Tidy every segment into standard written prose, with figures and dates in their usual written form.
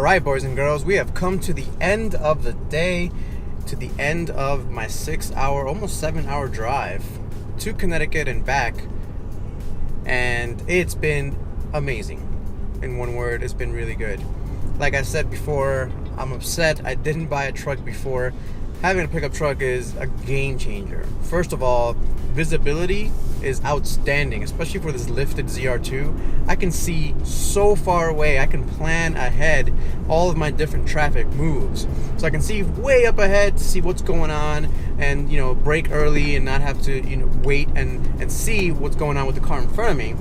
Alright, boys and girls, we have come to the end of the day, to the end of my 6-hour, almost 7-hour drive to Connecticut and back, and it's been amazing. In one word, it's been really good. Like I said before, I'm upset I didn't buy a truck before. Having a pickup truck is a game changer. First of all, visibility is outstanding, especially for this lifted ZR2. I can see so far away. I can plan ahead all of my different traffic moves. So I can see way up ahead to see what's going on and, brake early and not have to, wait and see what's going on with the car in front of me.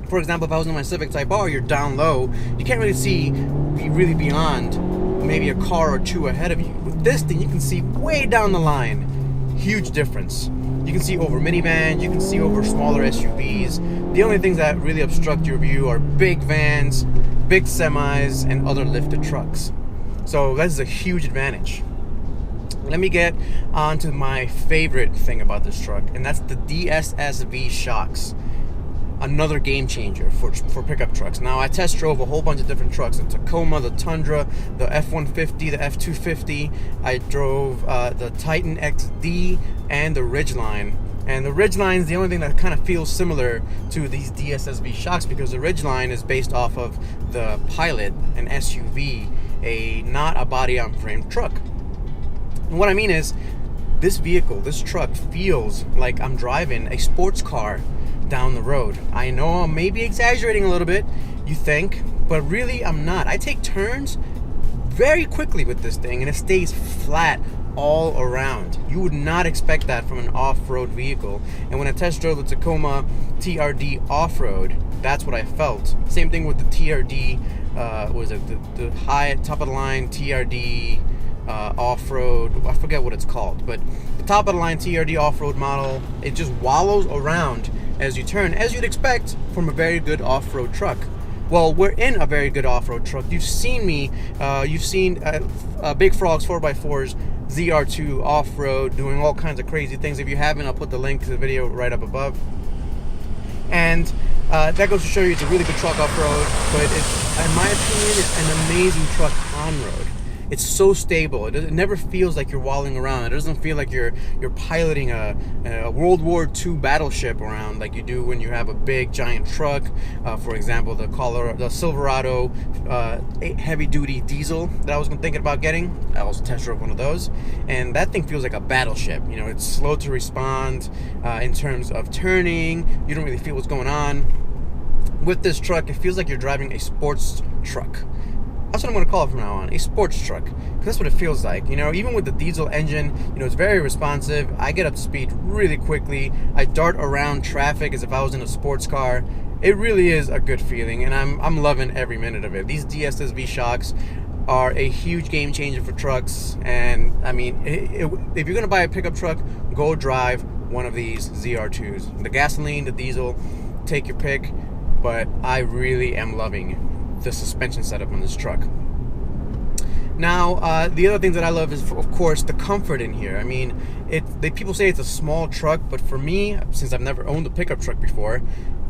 For example, if I was in my Civic Type R, you're down low. You can't really see really beyond maybe a car or two ahead of you. With this thing, you can see way down the line. Huge difference. You can see over minivans, you can see over smaller SUVs. The only things that really obstruct your view are big vans, big semis, and other lifted trucks. So that is a huge advantage. Let me get on to my favorite thing about this truck, and that's the DSSV shocks. Another game changer for pickup trucks. Now, I test drove a whole bunch of different trucks: the Tacoma, the Tundra, the F-150, the F-250. I drove the Titan XD and the Ridgeline. And the Ridgeline is the only thing that kind of feels similar to these DSSV shocks, because the Ridgeline is based off of the Pilot, an SUV, not a body-on-frame truck. And what I mean is, this truck feels like I'm driving a sports car down the road. I know I'm maybe exaggerating a little bit, you think, but really I'm not. I take turns very quickly with this thing, and it stays flat all around. You would not expect that from an off-road vehicle. And when I test drove the Tacoma TRD off-road, that's what I felt. Same thing with the TRD, the high top of the line TRD off-road, I forget what it's called, but the top of the line TRD off-road model, it just wallows around as you turn, as you'd expect from a very good off-road truck. Well, we're in a very good off-road truck. You've seen me, you've seen Big Frog's 4x4's ZR2 off-road doing all kinds of crazy things. If you haven't, I'll put the link to the video right up above. And that goes to show you it's a really good truck off-road, but in my opinion, it's an amazing truck on-road. It's so stable. It never feels like you're wallowing around. It doesn't feel like you're piloting a World War II battleship around like you do when you have a big giant truck. For example, the Silverado heavy-duty diesel that I was thinking about getting. I also test drove one of those, and that thing feels like a battleship. It's slow to respond in terms of turning. You don't really feel what's going on. With this truck, it feels like you're driving a sports truck. That's what I'm going to call it from now on, a sports truck, because that's what it feels like. Even with the diesel engine, it's very responsive. I get up to speed really quickly. I dart around traffic as if I was in a sports car. It really is a good feeling, and I'm loving every minute of it. These DSSV shocks are a huge game changer for trucks, and I mean, if you're going to buy a pickup truck, go drive one of these ZR2s. The gasoline, the diesel, take your pick, but I really am loving the suspension setup on this truck. Now, the other things that I love is, of course, the comfort in here. I mean, people say it's a small truck, but for me, since I've never owned a pickup truck before,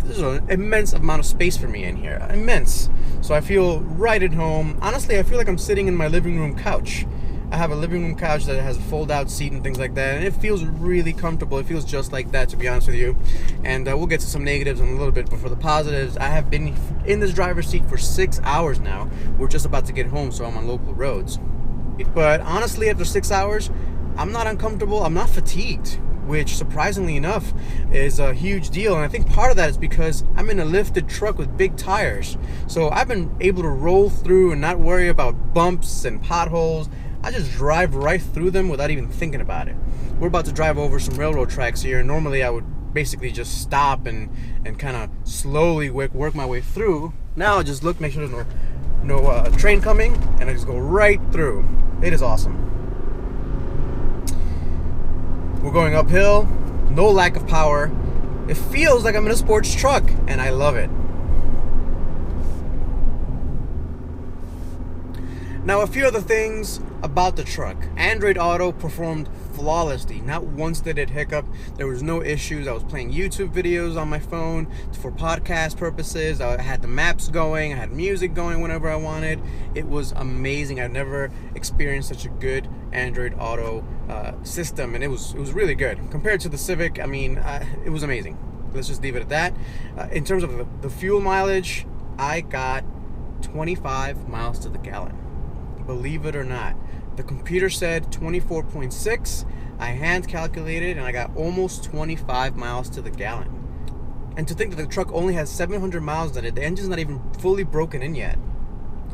there's an immense amount of space for me in here. Immense. So I feel right at home. Honestly, I feel like I'm sitting in my living room couch. I have a living room couch that has a fold-out seat and things like that, and it feels really comfortable. It feels just like that, to be honest with you. And we'll get to some negatives in a little bit, but for the positives, I have been in this driver's seat for 6 hours now. We're just about to get home, so I'm on local roads. But honestly, after 6 hours, I'm not uncomfortable. I'm not fatigued, which surprisingly enough is a huge deal. And I think part of that is because I'm in a lifted truck with big tires. So I've been able to roll through and not worry about bumps and potholes. I just drive right through them without even thinking about it. We're about to drive over some railroad tracks here. Normally I would basically just stop and kind of slowly work my way through. Now I just look, make sure there's no train coming, and I just go right through. It is awesome. We're going uphill, no lack of power. It feels like I'm in a sports truck, and I love it. Now, a few other things about the truck. Android Auto performed flawlessly. Not once did it hiccup. There was no issues. I was playing YouTube videos on my phone for podcast purposes. I had the maps going. I had music going whenever I wanted. It was amazing. I've never experienced such a good Android Auto system, and it was really good. Compared to the Civic, I mean, it was amazing. Let's just leave it at that. In terms of the fuel mileage, I got 25 miles to the gallon. Believe it or not. The computer said 24.6. I hand calculated and I got almost 25 miles to the gallon. And to think that the truck only has 700 miles on it, the engine's not even fully broken in yet.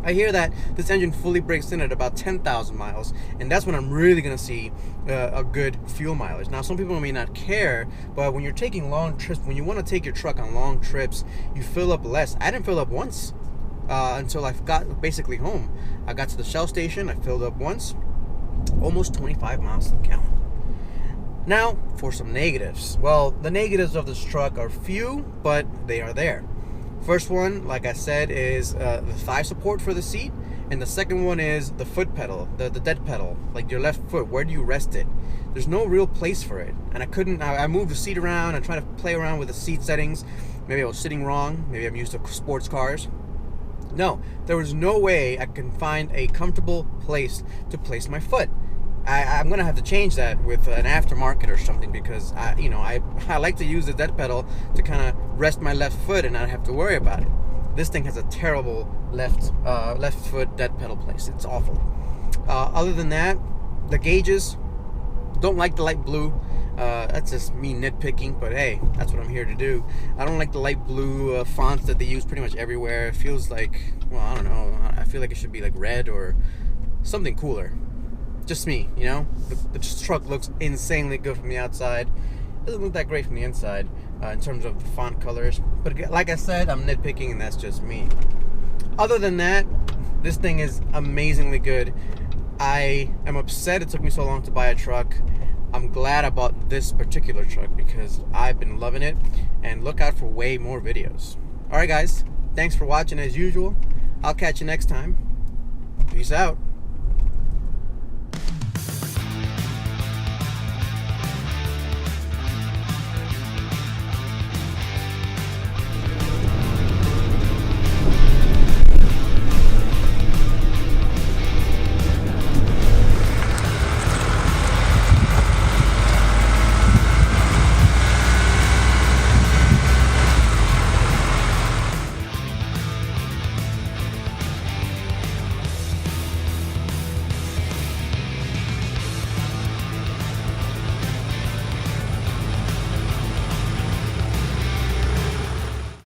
I hear that this engine fully breaks in at about 10,000 miles, and that's when I'm really going to see a good fuel mileage. Now, some people may not care, but when you're taking long trips, when you want to take your truck on long trips, you fill up less. I didn't fill up once until I got basically home. I got to the Shell station, I filled up once, almost 25 miles to the gallon. Now, for some negatives. Well, the negatives of this truck are few, but they are there. First one, like I said, is the thigh support for the seat. And the second one is the foot pedal, the dead pedal, like your left foot. Where do you rest it? There's no real place for it. And I moved the seat around and tried to play around with the seat settings. Maybe I was sitting wrong. Maybe I'm used to sports cars. No, there was no way I can find a comfortable place to place my foot. I'm gonna have to change that with an aftermarket or something, because I like to use the dead pedal to kind of rest my left foot and not have to worry about it. This thing has a terrible left foot dead pedal place. It's awful. Other than that, the gauges, don't like the light blue. That's just me nitpicking, but hey, that's what I'm here to do. I don't like the light blue fonts that they use pretty much everywhere. It feels like, well, I don't know. I feel like it should be like red or something cooler. Just me, you know? The truck looks insanely good from the outside. It doesn't look that great from the inside in terms of the font colors. But like I said, I'm nitpicking, and that's just me. Other than that, this thing is amazingly good. I am upset it took me so long to buy a truck. I'm glad I bought this particular truck because I've been loving it, and look out for way more videos. Alright guys, thanks for watching as usual. I'll catch you next time. Peace out.